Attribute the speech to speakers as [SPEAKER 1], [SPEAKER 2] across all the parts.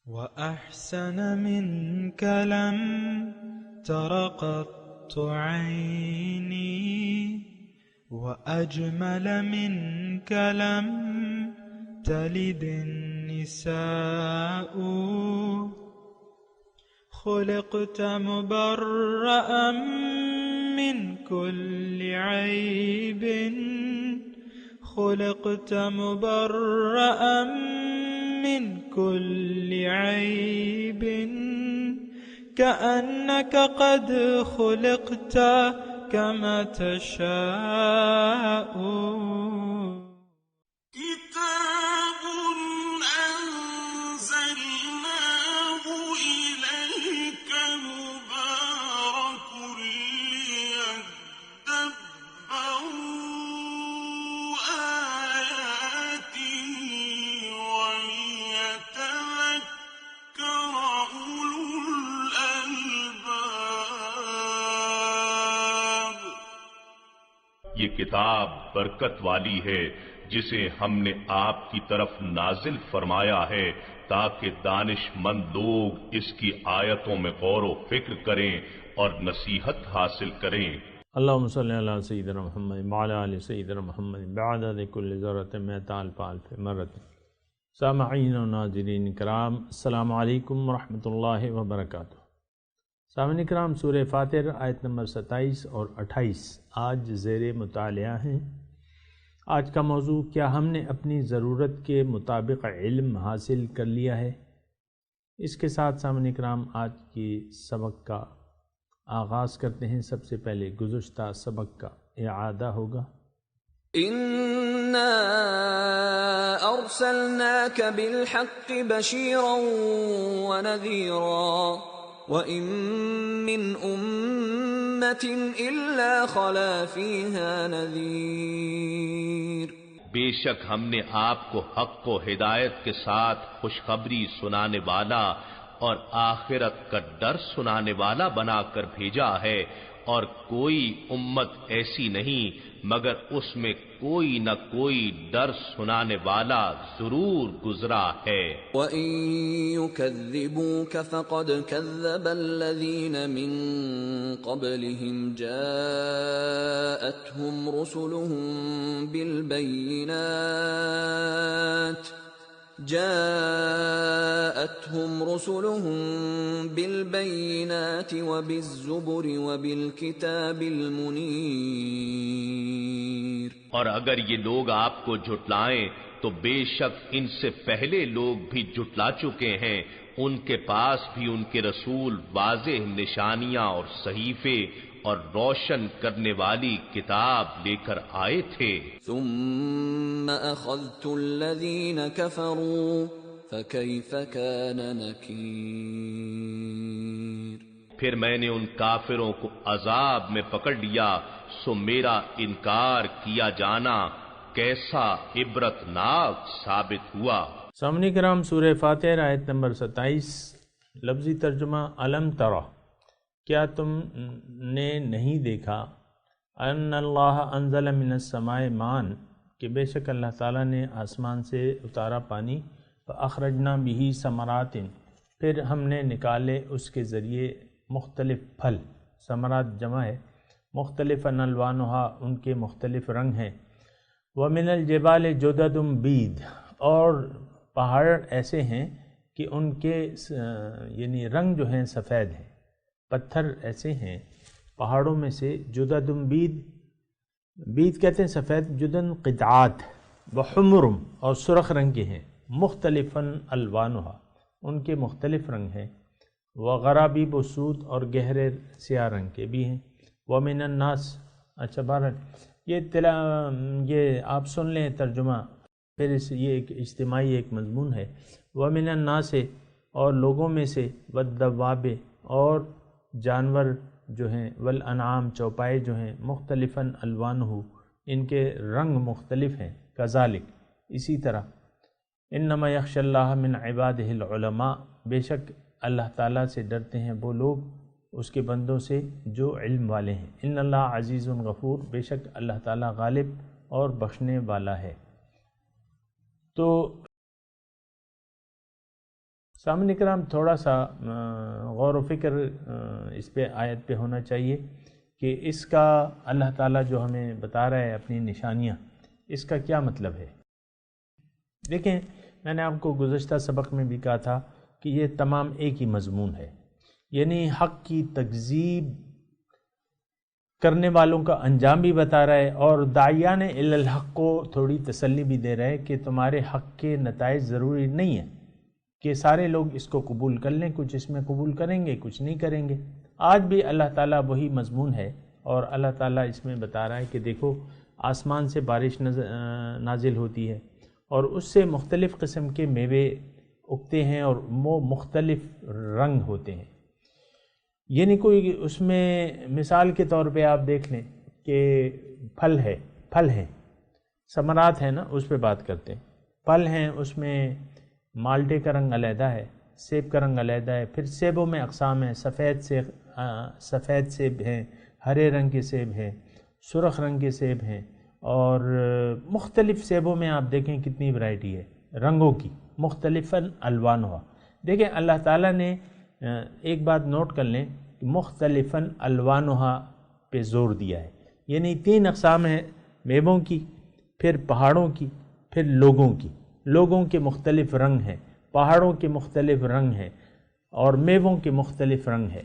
[SPEAKER 1] وأحسن منك لم تر قط عيني وأجمل منك لم تلد النساء خلقت مبرأ من كل عيب خلقت مبرأ من كل عيب كأنك قد خلقت كما تشاء
[SPEAKER 2] كتاب أنزلناه إليك مبارك ليدبروا آياته وليتذكر أولو الألباب.
[SPEAKER 3] یہ کتاب برکت والی ہے جسے ہم نے آپ کی طرف نازل فرمایا ہے تاکہ دانش مند لوگ اس کی آیتوں میں غور و فکر کریں اور نصیحت حاصل کریں.
[SPEAKER 4] اللہم صلی علی سیدنا محمد وعلی آل سیدنا محمد بعدد کل ذرۃ مئۃ الف مرۃ. سامعین و ناظرین کرام، السلام علیکم ورحمۃ اللہ وبرکاتہ. سامعین کرام، سورہ فاتر آیت نمبر 27 اور 28 آج زیر مطالعہ ہیں. آج کا موضوع: کیا ہم نے اپنی ضرورت کے مطابق علم حاصل کر لیا ہے؟ اس کے ساتھ سامعین کرام آج کی سبق کا آغاز کرتے ہیں. سب سے پہلے گزشتہ سبق کا اعادہ ہوگا.
[SPEAKER 5] إِنَّا أَرْسَلْنَاكَ بِالْحَقِّ بَشِيرًا وَنَذِيرًا وَإِن مِّنْ أُمَّةٍ إِلَّا خَلَا فِيهَا نَذِيرٌ.
[SPEAKER 3] بے شک ہم نے آپ کو حق و ہدایت کے ساتھ خوشخبری سنانے والا اور آخرت کا ڈر سنانے والا بنا کر بھیجا ہے، اور کوئی امت ایسی نہیں مگر اس میں کوئی نہ کوئی ڈر سنانے والا ضرور گزرا ہے.
[SPEAKER 5] وَإِن يُكَذِّبُوكَ فَقَدْ كَذَّبَ الَّذِينَ مِن قَبْلِهِمْ جَاءَتْهُمْ رُسُلُهُم بِالْبَيِّنَاتِ وَبِالزُّبُرِ وَبِالْكِتَابِ الْمُنِيرِ.
[SPEAKER 3] اور اگر یہ لوگ آپ کو جھٹلائیں تو بے شک ان سے پہلے لوگ بھی جھٹلا چکے ہیں، ان کے پاس بھی ان کے رسول واضح نشانیاں اور صحیفے اور روشن کرنے والی کتاب لے کر آئے تھے.
[SPEAKER 5] ثُمَّ أَخَذْتُ الَّذِينَ كَفَرُوا فَكَيْفَ كَانَ نَكِيرِ.
[SPEAKER 3] پھر میں نے ان کافروں کو عذاب میں پکڑ لیا، سو میرا انکار کیا جانا کیسا عبرتناک ثابت ہوا.
[SPEAKER 4] سامعین کرام، سورہ فاتر آیت نمبر 27 لفظی ترجمہ: علم ترى، کیا تم نے نہیں دیکھا، ان اللہ انزل من السماء ماء، کہ بے شک اللہ تعالیٰ نے آسمان سے اتارا پانی، فاخرجنا به ثمرات، پھر ہم نے نکالے اس کے ذریعے مختلف پھل. ثمرات جمع ہے، مختلف الوانها، ان کے مختلف رنگ ہیں. ومن الجبال جدد بید، اور پہاڑ ایسے ہیں کہ ان کے یعنی رنگ جو ہیں سفید ہیں. پتھر ایسے ہیں پہاڑوں میں سے، جدد بید، بید کہتے ہیں سفید، جدن قطعات، وحمرم، اور سرخ رنگ کے ہیں. مختلفاً الوانها، ان کے مختلف رنگ ہیں. وغرابیب سود، اور گہرے سیاہ رنگ کے بھی ہیں. ومن الناس، اچھا بہرحال یہ آپ سن لیں ترجمہ، پھر یہ ایک اجتماعی ایک مضمون ہے. ومن الناس، اور لوگوں میں سے، والدواب، اور جانور جو ہیں، والانعام، چوپائے جو ہیں، مختلفاً الوانہ، ان کے رنگ مختلف ہیں. کذالک، اسی طرح. انما یخشی اللہ من عبادہ العلماء، بے شک اللہ تعالیٰ سے ڈرتے ہیں وہ لوگ اس کے بندوں سے جو علم والے ہیں. ان اللہ عزیز غفور، بے شک اللہ تعالیٰ غالب اور بخشنے والا ہے. تو سامعین کرام، تھوڑا سا غور و فکر اس پہ آیت پہ ہونا چاہیے کہ اس کا اللہ تعالیٰ جو ہمیں بتا رہا ہے اپنی نشانیاں، اس کا کیا مطلب ہے۔ دیکھیں، میں نے آپ کو گزشتہ سبق میں بھی کہا تھا کہ یہ تمام ایک ہی مضمون ہے، یعنی حق کی تکذیب کرنے والوں کا انجام بھی بتا رہا ہے، اور داعیان الی الحق کو تھوڑی تسلی بھی دے رہا ہے کہ تمہارے حق کے نتائج ضروری نہیں ہیں کہ سارے لوگ اس کو قبول کر لیں، کچھ اس میں قبول کریں گے، کچھ نہیں کریں گے۔ آج بھی اللہ تعالیٰ وہی مضمون ہے، اور اللہ تعالیٰ اس میں بتا رہا ہے کہ دیکھو، آسمان سے بارش نازل ہوتی ہے، اور اس سے مختلف قسم کے میوے اگتے ہیں، اور وہ مختلف رنگ ہوتے ہیں۔ یعنی کوئی اس میں مثال کے طور پہ آپ دیکھ لیں کہ پھل ہے، ثمرات ہیں نا، اس پہ بات کرتے ہیں۔ پھل ہیں، اس میں مالٹے کا رنگ علیحدہ ہے، سیب کا رنگ علیحدہ ہے، پھر سیبوں میں اقسام ہیں، سفید سیب ہیں، ہرے رنگ کے سیب ہیں، سرخ رنگ کے سیب ہیں، اور مختلف سیبوں میں آپ دیکھیں کتنی ورائٹی ہے رنگوں کی، مختلفاً الوانھا۔ دیکھیں، اللہ تعالیٰ نے ایک بات نوٹ کر لیں کہ مختلفاً الوانھا پہ زور دیا ہے، یعنی 3 اقسام ہیں میووں کی، پھر پہاڑوں کی، پھر لوگوں کی۔ لوگوں کے مختلف رنگ ہیں، پہاڑوں کے مختلف رنگ ہیں، اور میووں کے مختلف رنگ ہیں۔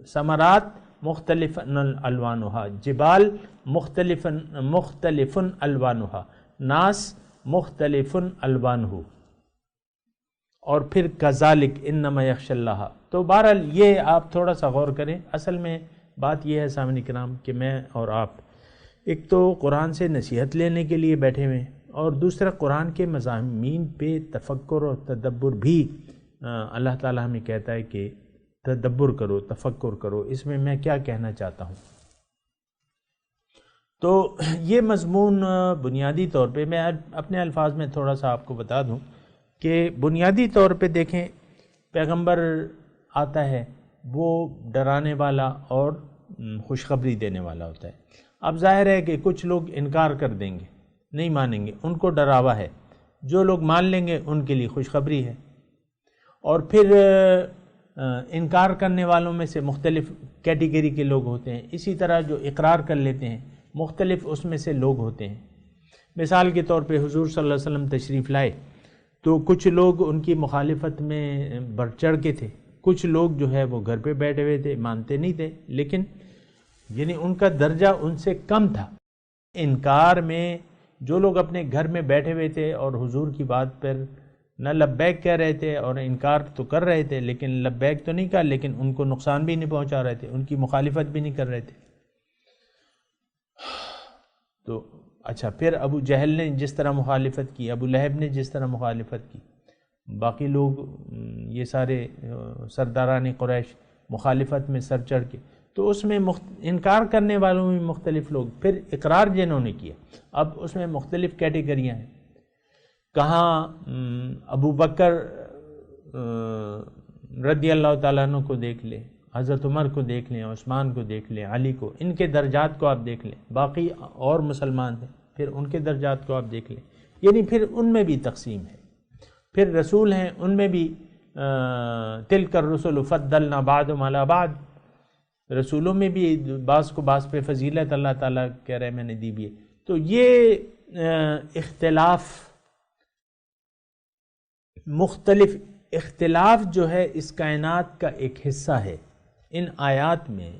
[SPEAKER 4] ثمرات مختلف الوانھا، جبال مختلف الوانھا، ناس مختلف الوانہ، اور پھر کذالک انما یخشی اللہ۔ تو بہرحال یہ آپ تھوڑا سا غور کریں۔ اصل میں بات یہ ہے سامعین کرام کہ میں اور آپ ایک تو قرآن سے نصیحت لینے کے لیے بیٹھے ہوئے ہیں، اور دوسرا قرآن کے مضامین پہ تفکر اور تدبر بھی اللہ تعالیٰ ہمیں کہتا ہے کہ تدبر کرو، تفکر کرو، اس میں میں کیا کہنا چاہتا ہوں۔ تو یہ مضمون بنیادی طور پہ میں اپنے الفاظ میں تھوڑا سا آپ کو بتا دوں کہ بنیادی طور پہ دیکھیں، پیغمبر آتا ہے وہ ڈرانے والا اور خوشخبری دینے والا ہوتا ہے۔ اب ظاہر ہے کہ کچھ لوگ انکار کر دیں گے، نہیں مانیں گے، ان کو ڈراوا ہے۔ جو لوگ مان لیں گے ان کے لیے خوشخبری ہے۔ اور پھر انکار کرنے والوں میں سے مختلف کیٹیگری کے لوگ ہوتے ہیں، اسی طرح جو اقرار کر لیتے ہیں مختلف اس میں سے لوگ ہوتے ہیں۔ مثال کے طور پہ حضور صلی اللہ علیہ وسلم تشریف لائے تو کچھ لوگ ان کی مخالفت میں بڑھ چڑھ کے تھے، کچھ لوگ جو ہے وہ گھر پہ بیٹھے ہوئے تھے، مانتے نہیں تھے، لیکن یعنی ان کا درجہ ان سے کم تھا۔ انکار میں جو لوگ اپنے گھر میں بیٹھے ہوئے تھے اور حضور کی بات پر نہ لبیک کہہ رہے تھے اور انکار تو کر رہے تھے، لیکن لبیک تو نہیں کہا، لیکن ان کو نقصان بھی نہیں پہنچا رہے تھے، ان کی مخالفت بھی نہیں کر رہے تھے۔ تو اچھا، پھر ابو جہل نے جس طرح مخالفت کی، ابو لہب نے جس طرح مخالفت کی، باقی لوگ یہ سارے سرداران قریش مخالفت میں سر چڑھ کے، تو اس میں انکار کرنے والوں میں مختلف لوگ، پھر اقرار جنہوں نے کیا، اب اس میں مختلف کیٹیگریاں ہیں۔ کہاں ابو بکر رضی اللہ تعالیٰ عنہ کو دیکھ لیں، حضرت عمر کو دیکھ لیں، عثمان کو دیکھ لیں، علی کو، ان کے درجات کو آپ دیکھ لیں، باقی اور مسلمان ہیں پھر ان کے درجات کو آپ دیکھ لیں، یعنی پھر ان میں بھی تقسیم ہے۔ پھر رسول ہیں، ان میں بھی تلک الرسل فضلنا بعضهم علی بعض، رسولوں میں بھی بعض کو بعض پہ فضیلت اللہ تعالیٰ کہہ رہے ہیں میں نے دی بھی ہے۔ تو یہ اختلاف جو ہے اس کائنات کا ایک حصہ ہے۔ ان آیات میں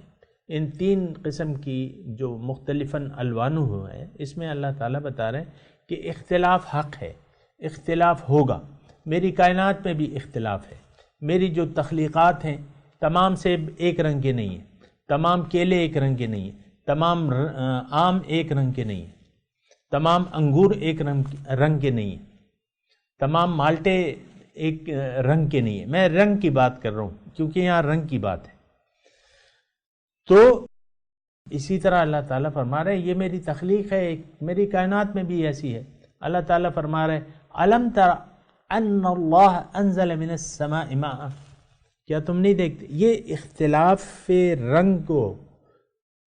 [SPEAKER 4] ان 3 قسم کی جو مختلفاً الوانہ ہے، اس میں اللہ تعالیٰ بتا رہے ہیں کہ اختلاف حق ہے، اختلاف ہوگا۔ میری کائنات میں بھی اختلاف ہے، میری جو تخلیقات ہیں تمام سیب ایک رنگ کے نہیں ہیں، تمام کیلے ایک رنگ کے نہیں ہیں، تمام آم ایک رنگ کے نہیں ہیں، تمام انگور ایک رنگ کے نہیں ہیں، تمام مالٹے ایک رنگ کے نہیں ہیں۔ میں رنگ کی بات کر رہا ہوں کیونکہ یہاں رنگ کی بات ہے۔ تو اسی طرح اللہ تعالیٰ فرما رہے ہیں یہ میری تخلیق ہے، میری کائنات میں بھی ایسی ہے۔ اللہ تعالیٰ فرما رہے ہیں الم تر ان اللہ انزل من السماء ماء، کیا تم نہیں دیکھتے؟ یہ اختلاف رنگ کو،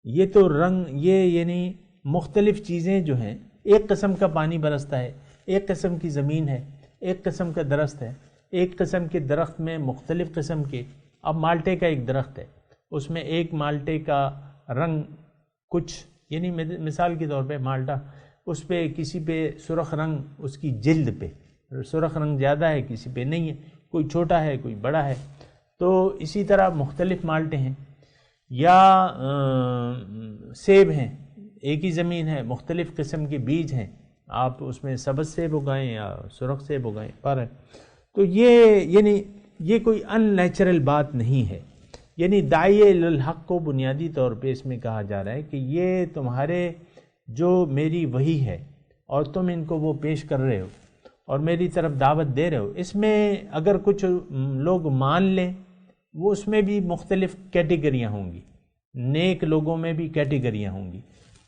[SPEAKER 4] یہ تو رنگ، یہ یعنی مختلف چیزیں جو ہیں، ایک قسم کا پانی برستا ہے، ایک قسم کی زمین ہے، ایک قسم کا درخت ہے، ایک قسم کے درخت میں مختلف قسم کے، اب مالٹے کا ایک درخت ہے، اس میں ایک مالٹے کا رنگ کچھ، یعنی مثال کے طور پہ مالٹا، اس پہ کسی پہ سرخ رنگ، اس کی جلد پہ سرخ رنگ زیادہ ہے، کسی پہ نہیں ہے، کوئی چھوٹا ہے کوئی بڑا ہے. تو اسی طرح مختلف مالٹے ہیں. یا سیب ہیں، ایک ہی زمین ہے، مختلف قسم کے بیج ہیں، آپ اس میں سبز سیب اگائیں یا سرخ سیب اگائیں، پر ہے. تو یہ کوئی ان نیچرل بات نہیں ہے. یعنی داعی الحق کو بنیادی طور پہ اس میں کہا جا رہا ہے کہ یہ تمہارے جو میری وحی ہے اور تم ان کو وہ پیش کر رہے ہو اور میری طرف دعوت دے رہے ہو، اس میں اگر کچھ لوگ مان لیں، وہ اس میں بھی مختلف کیٹیگریاں ہوں گی، نیک لوگوں میں بھی کیٹیگریاں ہوں گی،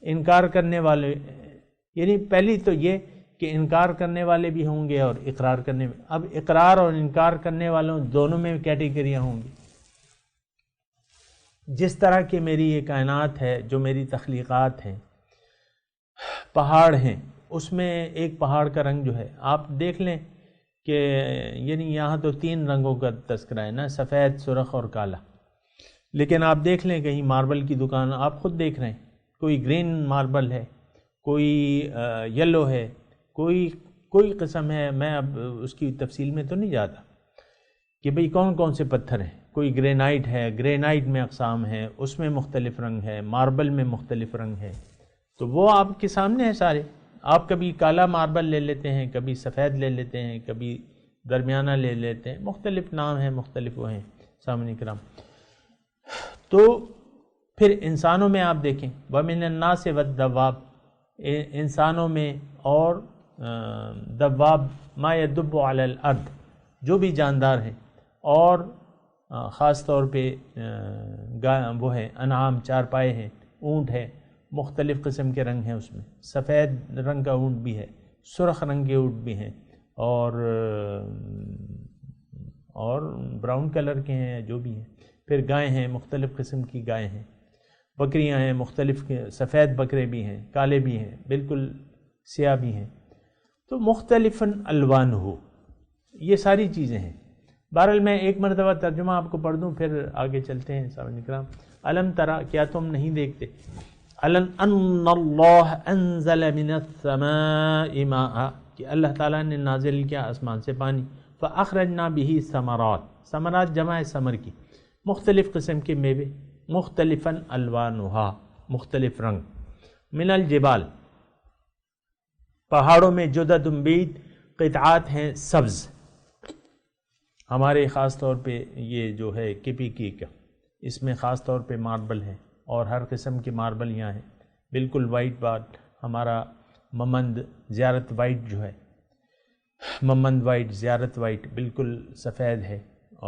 [SPEAKER 4] انکار کرنے والے، یعنی پہلی تو یہ کہ انکار کرنے والے بھی ہوں گے اور اقرار کرنے میں. اب اقرار اور انکار کرنے والوں دونوں میں کیٹیگریاں ہوں گی. جس طرح کہ میری یہ کائنات ہے، جو میری تخلیقات ہیں، پہاڑ ہیں، اس میں ایک پہاڑ کا رنگ جو ہے آپ دیکھ لیں کہ یعنی یہاں تو 3 رنگوں کا تذکرہ ہے نا، سفید، سرخ اور کالا. لیکن آپ دیکھ لیں کہیں ماربل کی دکان، آپ خود دیکھ رہے ہیں، کوئی گرین ماربل ہے، کوئی یلو ہے، کوئی قسم ہے. میں اب اس کی تفصیل میں تو نہیں جاتا کہ بھئی کون کون سے پتھر ہیں. کوئی گرینائٹ ہے، گرینائٹ میں اقسام ہیں، اس میں مختلف رنگ ہے، ماربل میں مختلف رنگ ہے. تو وہ آپ کے سامنے ہیں سارے. آپ کبھی کالا ماربل لے لیتے ہیں، کبھی سفید لے لیتے ہیں، کبھی درمیانہ لے لیتے ہیں، مختلف نام ہیں، مختلف وہ ہیں. سامعین کرام، تو پھر انسانوں میں آپ دیکھیں، وَمِنَ النَّاسِ وَالدَّوَّابِ، انسانوں میں اور دواب، ما يدب علی الارض، جو بھی جاندار ہیں، اور خاص طور پہ وہ ہے انعام، چارپائے ہیں، اونٹ ہے، مختلف قسم کے رنگ ہیں اس میں. سفید رنگ کا اونٹ بھی ہے، سرخ رنگ کے اونٹ بھی ہیں، اور براؤن کلر کے ہیں جو بھی ہیں. پھر گائے ہیں، مختلف قسم کی گائے ہیں، بکریاں ہیں، مختلف سفید بکرے بھی ہیں، کالے بھی ہیں، بالکل سیاہ بھی ہیں. تو مختلفاً الوان ہو، یہ ساری چیزیں ہیں. بہرحال میں ایک مرتبہ ترجمہ آپ کو پڑھ دوں، پھر آگے چلتے ہیں. سامعین کرام، الم ترى، کیا تم نہیں دیکھتے، ان اللہ انزل من السماء ماء، کہ اللہ تعالیٰ نے نازل کیا آسمان سے پانی. فاخرجنا به ثمرات، ثمرات جمع ہے ثمر کی، مختلف قسم کے میوے، مختلفاً الوانها، مختلف رنگ. من الجبال، پہاڑوں میں، جدد بید، قطعات ہیں سبز. ہمارے خاص طور پہ یہ جو ہے کپی کیک، اس میں خاص طور پہ ماربل ہے، اور ہر قسم کے ماربل یہاں ہیں. بالکل وائٹ بات، ہمارا ممند زیارت وائٹ جو ہے، ممند وائٹ، زیارت وائٹ، بالکل سفید ہے.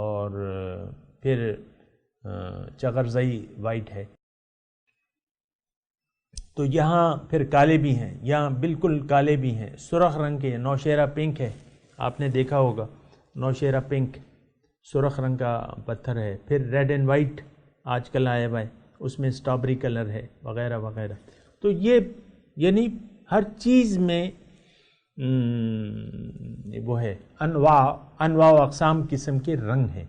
[SPEAKER 4] اور پھر چغرزئی وائٹ ہے. تو یہاں پھر کالے بھی ہیں، یہاں بالکل کالے بھی ہیں، سرخ رنگ کے. نوشیرہ پنک ہے، آپ نے دیکھا ہوگا، نوشیرہ پنک سرخ رنگ کا پتھر ہے. پھر ریڈ اینڈ وائٹ آج کل آیا ہوا ہے، اس میں اسٹرابری کلر ہے، وغیرہ وغیرہ. تو یہ یعنی ہر چیز میں وہ ہے، انواع و اقسام قسم کے رنگ ہیں.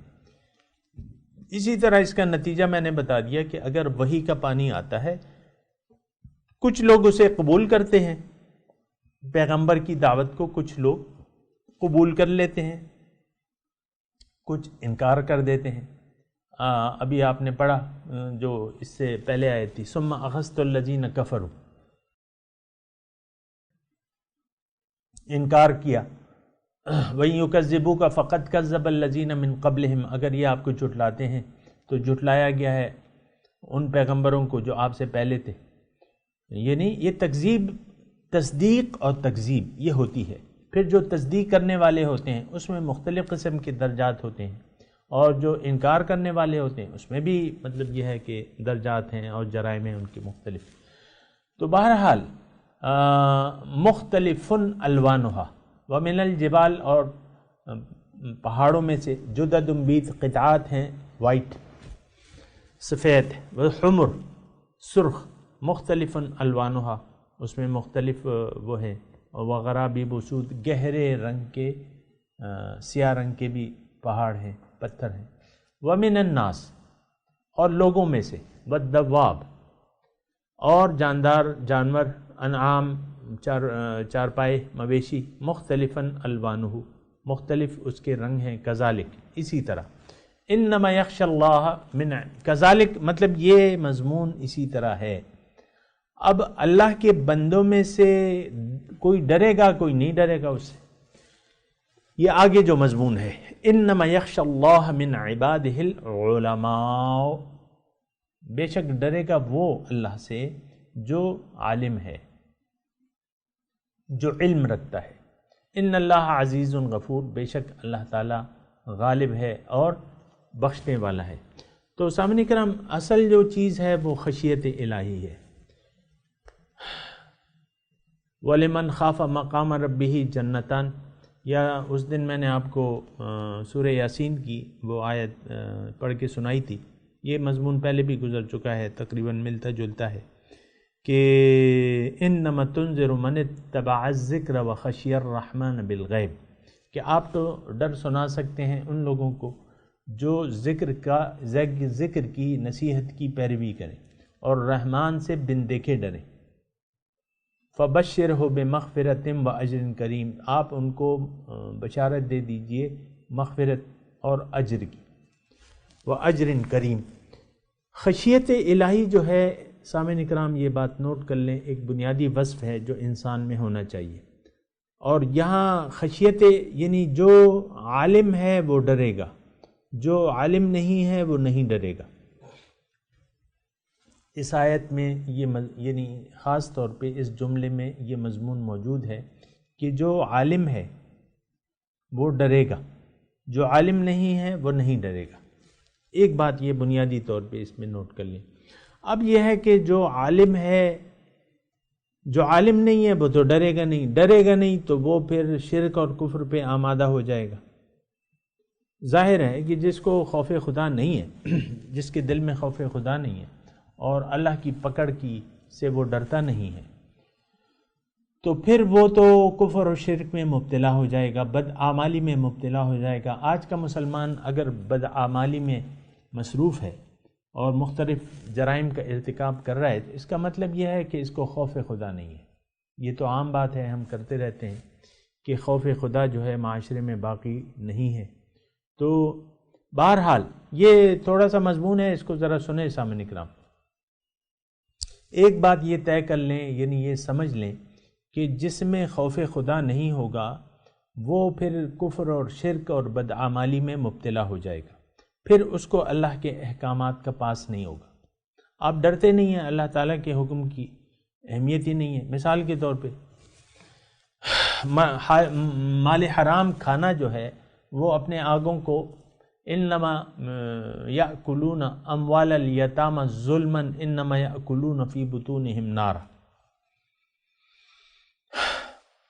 [SPEAKER 4] اسی طرح اس کا نتیجہ میں نے بتا دیا کہ اگر وحی کا پانی آتا ہے، کچھ لوگ اسے قبول کرتے ہیں، پیغمبر کی دعوت کو کچھ لوگ قبول کر لیتے ہیں، کچھ انکار کر دیتے ہیں. ابھی آپ نے پڑھا جو اس سے پہلے آئی تھی، ثم اخذت الذین کفروا، انکار کیا. وَإِن يُكَذِّبُوكَ فَقَدْ كَذَّبَ الَّذِينَ مِن قَبْلِهِمْ، اگر یہ آپ کو جھٹلاتے ہیں تو جھٹلایا گیا ہے ان پیغمبروں کو جو آپ سے پہلے تھے. یعنی یہ تکذیب، تصدیق اور تکذیب یہ ہوتی ہے. پھر جو تصدیق کرنے والے ہوتے ہیں اس میں مختلف قسم کے درجات ہوتے ہیں، اور جو انکار کرنے والے ہوتے ہیں اس میں بھی مطلب یہ ہے کہ درجات ہیں اور جرائم ہیں ان کے مختلف. تو بہرحال مختلف الوانها، ومن الجبال، اور پہاڑوں میں سے، جدد بید، قطعات ہیں وائٹ، سفید، وحمر، سرخ، مختلف الوانها، اس میں مختلف وہ ہیں، وغرابیب سود، گہرے رنگ کے سیاہ رنگ کے بھی پہاڑ ہیں، پتھر ہیں۔ وَمِنَ النَّاسِ، اور لوگوں میں سے، وَالدَّوَّابِ، اور جاندار جانور، انعام چارپائے مویشی، مختلفاً الوانہ، مختلف اس کے رنگ ہیں، کذالک اسی طرح، انما یخشی اللہ من، کذالک مطلب یہ مضمون اسی طرح ہے۔ اب اللہ کے بندوں میں سے کوئی ڈرے گا، کوئی نہیں ڈرے گا اس سے، یہ آگے جو مضمون ہے، انما یخشی اللہ من عبادہ العلماء، بے شک ڈرے گا وہ اللہ سے جو عالم ہے، جو علم رکھتا ہے۔ ان اللہ عزیز غفور، بے شک اللہ تعالی غالب ہے اور بخشنے والا ہے۔ تو سامعین کرام، اصل جو چیز ہے وہ خشیت الہی ہے۔ وَلِمَنْ خَافَ مَقَامَ رَبِّهِ جَنَّتَانِ، یا اس دن میں نے آپ کو سورہ یاسین کی وہ آیت پڑھ کے سنائی تھی، یہ مضمون پہلے بھی گزر چکا ہے، تقریباً ملتا جلتا ہے، کہ انما تنذر من اتبع الذکر وخشی الرحمن بالغیب، کہ آپ تو ڈر سنا سکتے ہیں ان لوگوں کو جو ذکر کی، نصیحت کی پیروی کریں اور رحمان سے بن دیکھے ڈریں۔ فبشرہ بمغفرۃ واجر کریم، آپ ان کو بشارت دے دیجئے مغفرت اور اجر کی، واجر کریم۔ خشیت الہی جو ہے سامعین اکرام، یہ بات نوٹ کر لیں، ایک بنیادی وصف ہے جو انسان میں ہونا چاہیے۔ اور یہاں خشیت یعنی جو عالم ہے وہ ڈرے گا، جو عالم نہیں ہے وہ نہیں ڈرے گا۔ اس آیت میں یہ یعنی خاص طور پہ اس جملے میں یہ مضمون موجود ہے کہ جو عالم ہے وہ ڈرے گا، جو عالم نہیں ہے وہ نہیں ڈرے گا۔ ایک بات یہ بنیادی طور پہ اس میں نوٹ کر لیں۔ اب یہ ہے کہ جو عالم ہے، جو عالم نہیں ہے وہ تو ڈرے گا نہیں تو وہ پھر شرک اور کفر پہ آمادہ ہو جائے گا۔ ظاہر ہے کہ جس کو خوف خدا نہیں ہے، جس کے دل میں خوف خدا نہیں ہے اور اللہ کی پکڑ کی سے وہ ڈرتا نہیں ہے، تو پھر وہ تو کفر اور شرک میں مبتلا ہو جائے گا، بدعمالی میں مبتلا ہو جائے گا۔ آج کا مسلمان اگر بدعمالی میں مصروف ہے اور مختلف جرائم کا ارتکاب کر رہا ہے تو اس کا مطلب یہ ہے کہ اس کو خوف خدا نہیں ہے۔ یہ تو عام بات ہے، ہم کرتے رہتے ہیں کہ خوف خدا جو ہے معاشرے میں باقی نہیں ہے۔ تو بہرحال یہ تھوڑا سا مضمون ہے، اس کو ذرا سنیں سامعین اکرام۔ ایک بات یہ طے کر لیں، یعنی یہ سمجھ لیں کہ جس میں خوف خدا نہیں ہوگا وہ پھر کفر اور شرک اور بدعمالی میں مبتلا ہو جائے گا، پھر اس کو اللہ کے احکامات کا پاس نہیں ہوگا۔ آپ ڈرتے نہیں ہیں، اللہ تعالیٰ کے حکم کی اہمیت ہی نہیں ہے۔ مثال کے طور پہ مال حرام کھانا جو ہے وہ اپنے آگوں کو انما یاکلون اموال الیتامی ظلما انما یاکلون فی بطونہم نارا،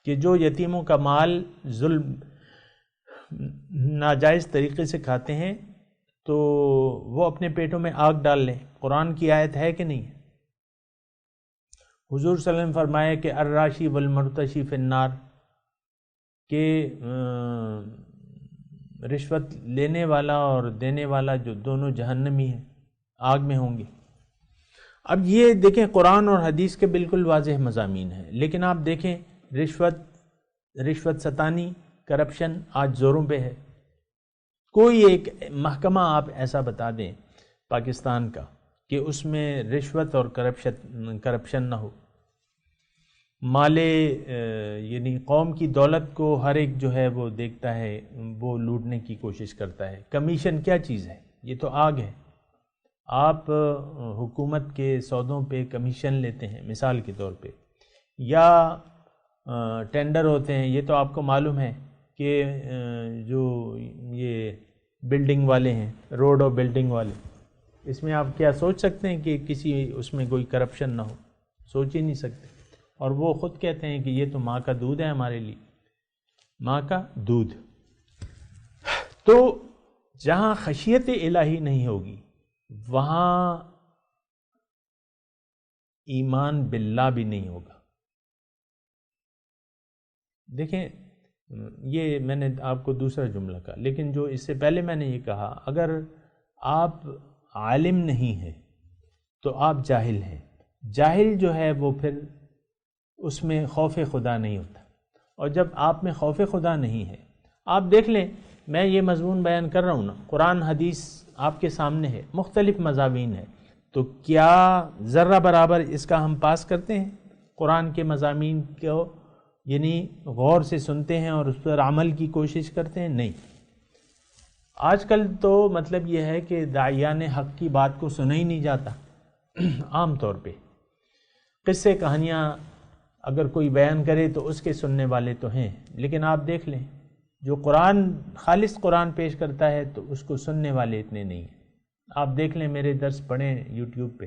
[SPEAKER 4] کہ جو یتیموں کا مال ظلم ناجائز طریقے سے کھاتے ہیں تو وہ اپنے پیٹوں میں آگ ڈال لیں۔ قرآن کی آیت ہے کہ نہیں؟ حضور صلی اللہ علیہ وسلم فرمایا کہ الراشی والمرتشی فی النار، کہ رشوت لینے والا اور دینے والا جو دونوں جہنمی ہیں، آگ میں ہوں گے۔ اب یہ دیکھیں قرآن اور حدیث کے بالکل واضح مضامین ہیں، لیکن آپ دیکھیں رشوت ستانی، کرپشن آج زوروں پہ ہے۔ کوئی ایک محکمہ آپ ایسا بتا دیں پاکستان کا کہ اس میں رشوت اور کرپشن نہ ہو۔ یعنی قوم کی دولت کو ہر ایک جو ہے وہ دیکھتا ہے، وہ لوٹنے کی کوشش کرتا ہے۔ کمیشن کیا چیز ہے؟ یہ تو آگ ہے۔ آپ حکومت کے سودوں پہ کمیشن لیتے ہیں مثال کے طور پہ، یا ٹینڈر ہوتے ہیں، یہ تو آپ کو معلوم ہے کہ جو یہ بلڈنگ والے ہیں، روڈ اور بلڈنگ والے، اس میں آپ کیا سوچ سکتے ہیں کہ کسی اس میں کوئی کرپشن نہ ہو؟ سوچ ہی نہیں سکتے۔ اور وہ خود کہتے ہیں کہ یہ تو ماں کا دودھ ہے ہمارے لیے، ماں کا دودھ۔ تو جہاں خشیت الہی نہیں ہوگی وہاں ایمان باللہ بھی نہیں ہوگا۔ دیکھیں یہ میں نے آپ کو دوسرا جملہ کہا، لیکن جو اس سے پہلے میں نے یہ کہا، اگر آپ عالم نہیں ہیں تو آپ جاہل ہیں۔ جاہل جو ہے وہ پھر اس میں خوف خدا نہیں ہوتا، اور جب آپ میں خوف خدا نہیں ہے، آپ دیکھ لیں، میں یہ مضمون بیان کر رہا ہوں نا، قرآن حدیث آپ کے سامنے ہے، مختلف مضامین ہے، تو کیا ذرہ برابر اس کا ہم پاس کرتے ہیں؟ قرآن کے مضامین کو یعنی غور سے سنتے ہیں اور اس پر عمل کی کوشش کرتے ہیں؟ نہیں۔ آج کل تو مطلب یہ ہے کہ داعیان حق کی بات کو سنا ہی نہیں جاتا۔ عام طور پہ قصے کہانیاں اگر کوئی بیان کرے تو اس کے سننے والے تو ہیں، لیکن آپ دیکھ لیں جو قرآن خالص قرآن پیش کرتا ہے تو اس کو سننے والے اتنے نہیں ہیں۔ آپ دیکھ لیں، میرے درس پڑھیں یوٹیوب پہ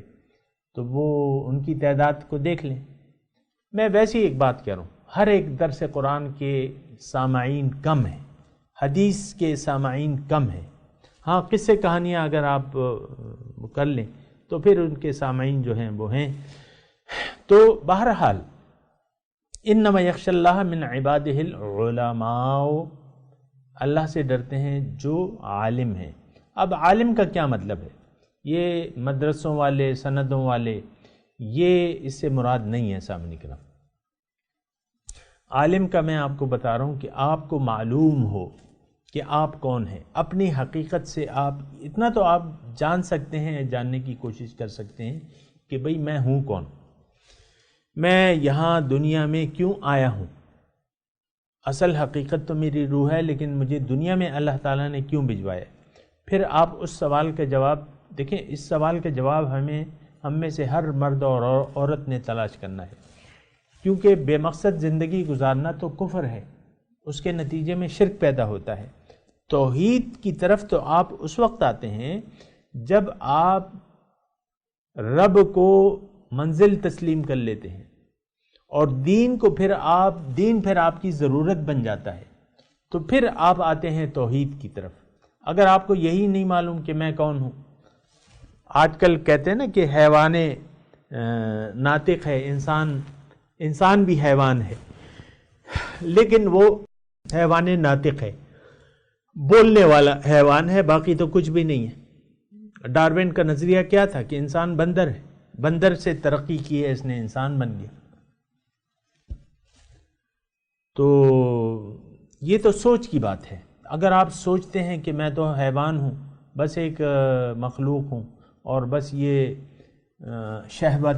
[SPEAKER 4] تو وہ ان کی تعداد کو دیکھ لیں۔ میں ویسی ایک بات کہہ رہا ہوں، ہر ایک درس قرآن کے سامعین کم ہیں، حدیث کے سامعین کم ہیں۔ ہاں، قصے کہانیاں اگر آپ کر لیں تو پھر ان کے سامعین جو ہیں وہ ہیں۔ تو بہرحال انما یخشی اللہ من عبادہ العلماء، اللہ سے ڈرتے ہیں جو عالم ہیں۔ اب عالم کا کیا مطلب ہے؟ یہ مدرسوں والے، سندوں والے، یہ اس سے مراد نہیں ہے سامنے کرام۔ عالم کا میں آپ کو بتا رہا ہوں کہ آپ کو معلوم ہو کہ آپ کون ہیں، اپنی حقیقت سے آپ اتنا تو آپ جان سکتے ہیں، جاننے کی کوشش کر سکتے ہیں کہ بھئی میں ہوں کون، میں یہاں دنیا میں کیوں آیا ہوں۔ اصل حقیقت تو میری روح ہے، لیکن مجھے دنیا میں اللہ تعالیٰ نے کیوں بھجوایا؟ پھر آپ اس سوال کا جواب دیکھیں، اس سوال کا جواب ہم میں سے ہر مرد اور عورت نے تلاش کرنا ہے، کیونکہ بے مقصد زندگی گزارنا تو کفر ہے، اس کے نتیجے میں شرک پیدا ہوتا ہے۔ توحید کی طرف تو آپ اس وقت آتے ہیں جب آپ رب کو منزل تسلیم کر لیتے ہیں، اور دین پھر آپ کی ضرورت بن جاتا ہے، تو پھر آپ آتے ہیں توحید کی طرف۔ اگر آپ کو یہی نہیں معلوم کہ میں کون ہوں، آج کل کہتے ہیں نا کہ حیوان ناطق ہے، انسان بھی حیوان ہے، لیکن وہ حیوان ناطق ہے، بولنے والا حیوان ہے، باقی تو کچھ بھی نہیں ہے۔ ڈارون کا نظریہ کیا تھا کہ انسان بندر ہے، بندر سے ترقی کی ہے، اس نے انسان بن گیا۔ تو یہ تو سوچ کی بات ہے۔ اگر آپ سوچتے ہیں کہ میں تو حیوان ہوں، بس ایک مخلوق ہوں، اور بس یہ شہوت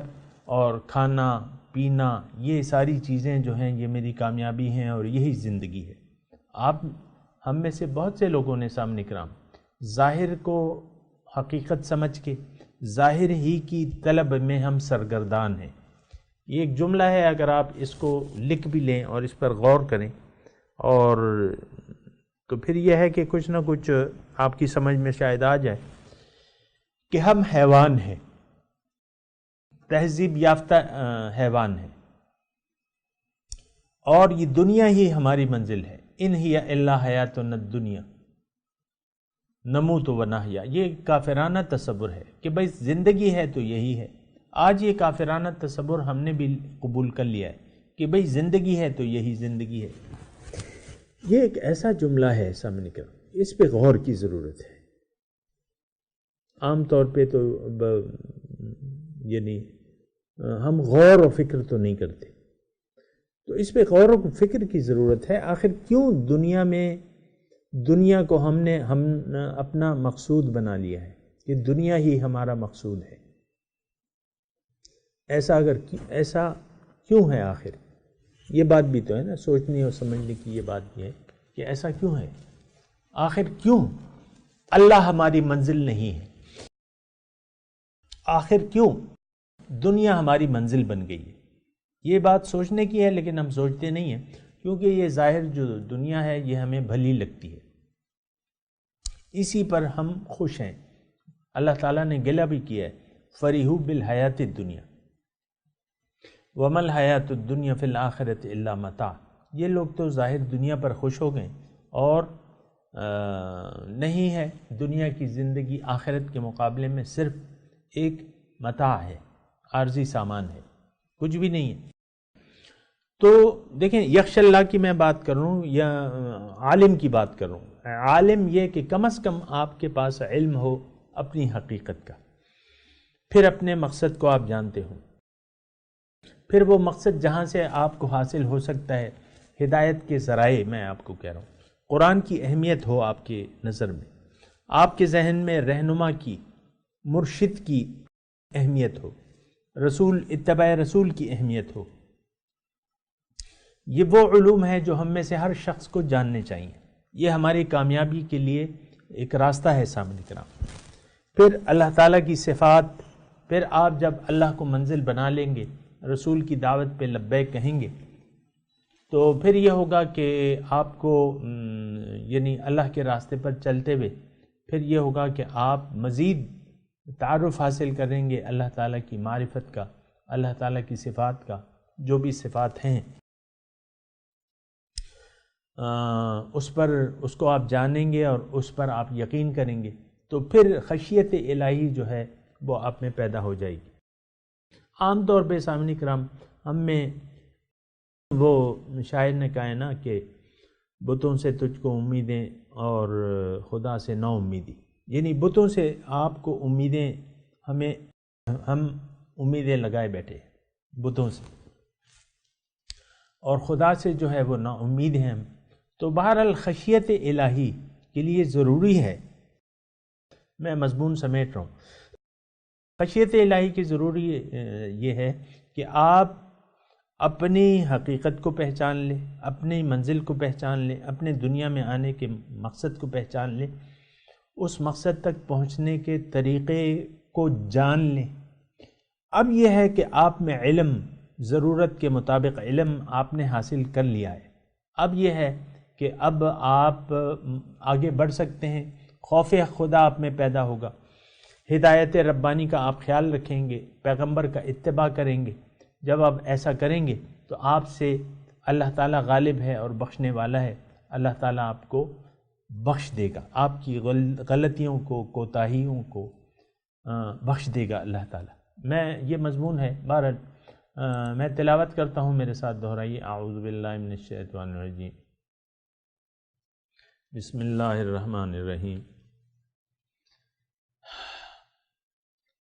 [SPEAKER 4] اور کھانا پینا، یہ ساری چیزیں جو ہیں یہ میری کامیابی ہیں اور یہی زندگی ہے۔ ہم میں سے بہت سے لوگوں نے سامنے کرام ظاہر کو حقیقت سمجھ کے ظاہر ہی کی طلب میں ہم سرگردان ہیں۔ یہ ایک جملہ ہے، اگر آپ اس کو لکھ بھی لیں اور اس پر غور کریں، اور تو پھر یہ ہے کہ کچھ نہ کچھ آپ کی سمجھ میں شاید آ جائے کہ ہم حیوان ہیں، تہذیب یافتہ حیوان ہیں، اور یہ دنیا ہی ہماری منزل ہے۔ ان ہی الا حیاتنا الدنیا نموت و نحیا، یہ کافرانہ تصور ہے کہ بھئی زندگی ہے تو یہی ہے۔ آج یہ کافرانہ تصور ہم نے بھی قبول کر لیا ہے کہ بھئی زندگی ہے تو یہی زندگی ہے۔ یہ ایک ایسا جملہ ہے سامنے کا، اس پہ غور کی ضرورت ہے۔ عام طور پہ تو یعنی ہم غور و فکر تو نہیں کرتے، تو اس پہ غور و فکر کی ضرورت ہے۔ آخر کیوں دنیا کو ہم نے اپنا مقصود بنا لیا ہے کہ دنیا ہی ہمارا مقصود ہے؟ ایسا کیوں ہے؟ آخر یہ بات بھی تو ہے نا، سوچنے اور سمجھنے کی یہ بات بھی ہے کہ ایسا کیوں ہے؟ آخر کیوں اللہ ہماری منزل نہیں ہے؟ آخر کیوں دنیا ہماری منزل بن گئی ہے؟ یہ بات سوچنے کی ہے، لیکن ہم سوچتے نہیں ہیں، کیونکہ یہ ظاہر جو دنیا ہے یہ ہمیں بھلی لگتی ہے، اسی پر ہم خوش ہیں۔ اللہ تعالیٰ نے گلہ بھی کیا ہے، فریحوا بالحیات الدنیا وما الحیات الدنیا فی الآخرۃ الا متاع۔ یہ لوگ تو ظاہر دنیا پر خوش ہو گئے، اور نہیں ہے، دنیا کی زندگی آخرت کے مقابلے میں صرف ایک متاع ہے، عارضی سامان ہے، کچھ بھی نہیں ہے۔ تو دیکھیں یخش اللہ کی میں بات کر رہا ہوں یا عالم کی بات کر رہا ہوں. عالم یہ کہ کم از کم آپ کے پاس علم ہو اپنی حقیقت کا، پھر اپنے مقصد کو آپ جانتے ہو، پھر وہ مقصد جہاں سے آپ کو حاصل ہو سکتا ہے ہدایت کے ذرائع، میں آپ کو کہہ رہا ہوں قرآن کی اہمیت ہو آپ کے نظر میں، آپ کے ذہن میں رہنما کی، مرشد کی اہمیت ہو، رسول اتباع رسول کی اہمیت ہو. یہ وہ علوم ہے جو ہم میں سے ہر شخص کو جاننے چاہیے. یہ ہماری کامیابی کے لیے ایک راستہ ہے سامنے کرام. پھر اللہ تعالیٰ کی صفات، پھر آپ جب اللہ کو منزل بنا لیں گے، رسول کی دعوت پہ لبیک کہیں گے، تو پھر یہ ہوگا کہ آپ کو یعنی اللہ کے راستے پر چلتے ہوئے پھر یہ ہوگا کہ آپ مزید تعارف حاصل کریں گے اللہ تعالیٰ کی معرفت کا، اللہ تعالیٰ کی صفات کا، جو بھی صفات ہیں اس کو آپ جانیں گے اور اس پر آپ یقین کریں گے، تو پھر خشیت الہی جو ہے وہ آپ میں پیدا ہو جائے گی. عام طور پہ سامعین کرام ہم میں وہ شاعر نے کہا ہے نا کہ بتوں سے تجھ کو امیدیں اور خدا سے نا امیدی، یعنی بتوں سے آپ کو امیدیں، ہم امیدیں لگائے بیٹھے بتوں سے، اور خدا سے جو ہے وہ نا امید ہیں ہم. تو بہرحال خشیت الہی کے لیے ضروری ہے، میں مضمون سمیٹ رہا ہوں، خشیت الہی کی ضروری یہ ہے کہ آپ اپنی حقیقت کو پہچان لیں، اپنی منزل کو پہچان لیں، اپنے دنیا میں آنے کے مقصد کو پہچان لیں، اس مقصد تک پہنچنے کے طریقے کو جان لیں. اب یہ ہے کہ آپ میں علم، ضرورت کے مطابق علم آپ نے حاصل کر لیا ہے. اب یہ ہے کہ اب آپ آگے بڑھ سکتے ہیں، خوف خدا آپ میں پیدا ہوگا، ہدایت ربانی کا آپ خیال رکھیں گے، پیغمبر کا اتباع کریں گے. جب آپ ایسا کریں گے تو آپ سے اللہ تعالیٰ غالب ہے اور بخشنے والا ہے، اللہ تعالیٰ آپ کو بخش دے گا، آپ کی غلطیوں کو، کوتاہیوں کو بخش دے گا اللہ تعالیٰ. میں یہ مضمون ہے، بہرحال میں تلاوت کرتا ہوں، میرے ساتھ دہرائیے. اعوذ باللہ من الشیطان الرجیم، بسم اللہ الرحمن الرحیم.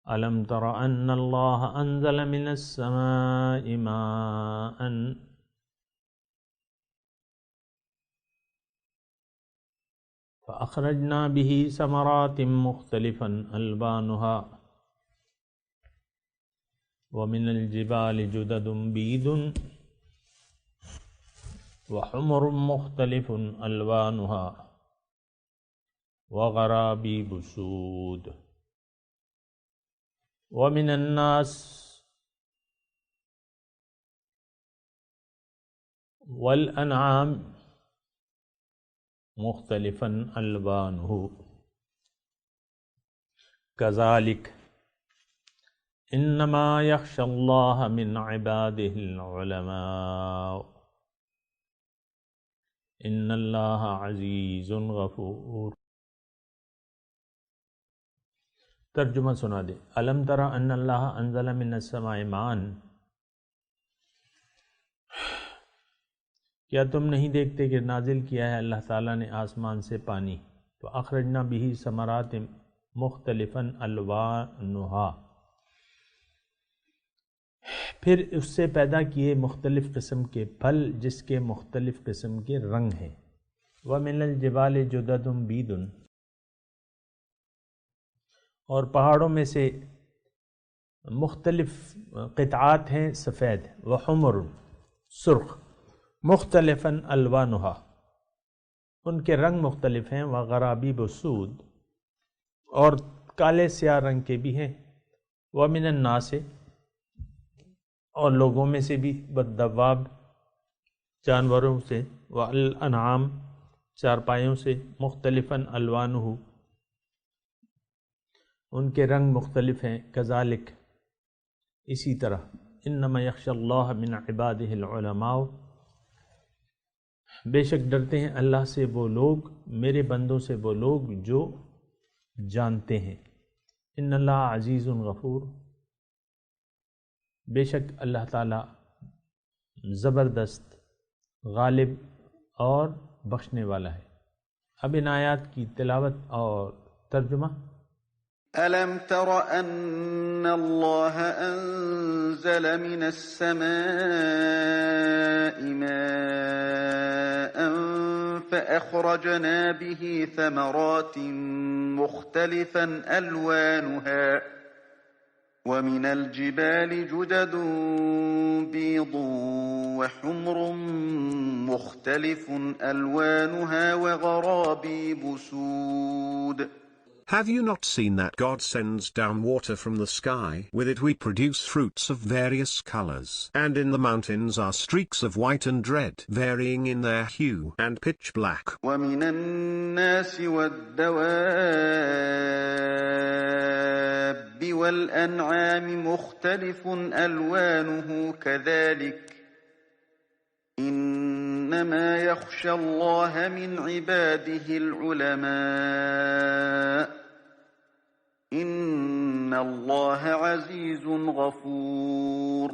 [SPEAKER 4] ألم تر أن الله أنزل من السماء ماء فأخرجنا به ثمرات مختلفا ألوانها ومن الجبال جدد بيض وحمر مختلف ألوانها وغرابيب سود ومن الناس والأنعام مختلفا ألوانه كذلك إنما يخشى الله من عباده العلماء إن الله عزيز غفور. ترجمہ سنا دے. الم تر ان اللہ انزل من السماء ماء، کیا تم نہیں دیکھتے کہ نازل کیا ہے اللہ تعالیٰ نے آسمان سے پانی، فاخرجنا به ثمرات مختلفا الوانها، پھر اس سے پیدا کیے مختلف قسم کے پھل جس کے مختلف قسم کے رنگ ہیں. ومن الجبال جدد بيض، اور پہاڑوں میں سے مختلف قطعات ہیں سفید، وحمر سرخ، مختلفاً الوانها ان کے رنگ مختلف ہیں، وغرابیب سود اور کالے سیاہ رنگ کے بھی ہیں، ومن الناس اور لوگوں میں سے بھی، والدواب جانوروں سے، والانعام چارپائیوں سے، مختلفاً الوانہ ان کے رنگ مختلف ہیں، کذالک اسی طرح، انما یخشی اللہ من عبادہ العلماء بے شک ڈرتے ہیں اللہ سے وہ لوگ، میرے بندوں سے وہ لوگ جو جانتے ہیں. ان اللہ عزیز غفور، بے شک اللہ تعالیٰ زبردست، غالب اور بخشنے والا ہے۔ اب ان آیات کی تلاوت اور ترجمہ۔
[SPEAKER 6] أَلَمْ تَرَ أَنَّ اللَّهَ أَنزَلَ مِنَ السَّمَاءِ مَاءً فَأَخْرَجْنَا بِهِ ثَمَرَاتٍ مُخْتَلِفًا أَلْوَانُهَا وَمِنَ الْجِبَالِ جُدَدٌ بِيضٌ وَحُمْرٌ مُخْتَلِفٌ أَلْوَانُهَا وَغَرَابِيبُ سُودٌ.
[SPEAKER 7] Have you not seen that God sends down water from the sky? With it we produce fruits of various colors. And in the mountains are streaks of white and red, varying in their hue, and pitch black.
[SPEAKER 6] وَمِنَ النَّاسِ وَالدَّوَابِّ وَالْأَنْعَامِ مُخْتَلِفٌ أَلْوَانُهُ كَذَلِكَ إِنَّمَا يَخْشَى اللَّهَ مِنْ عِبَادِهِ الْعُلَمَاءُ إِنَّ اللَّهَ عَزِيزٌ غَفُورٌ.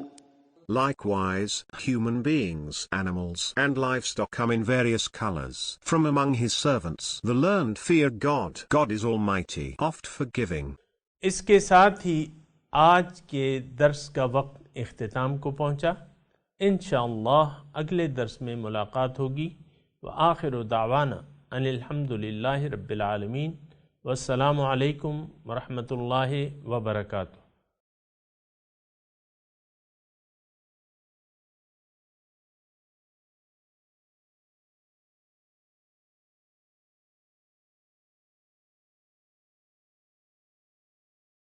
[SPEAKER 7] Likewise, human beings, animals, and livestock come in various colors. From among his servants, the learned fear God. God is almighty, oft forgiving.
[SPEAKER 4] اس کے ساتھ ہی آج کے درس کا وقت اختتام کو پہنچا۔ انشاءاللہ اگلے درس میں ملاقات ہوگی۔ وآخر دعوانا ان الحمدللہ رب العالمین، والسلام علیکم ورحمۃ اللہ وبرکاتہ۔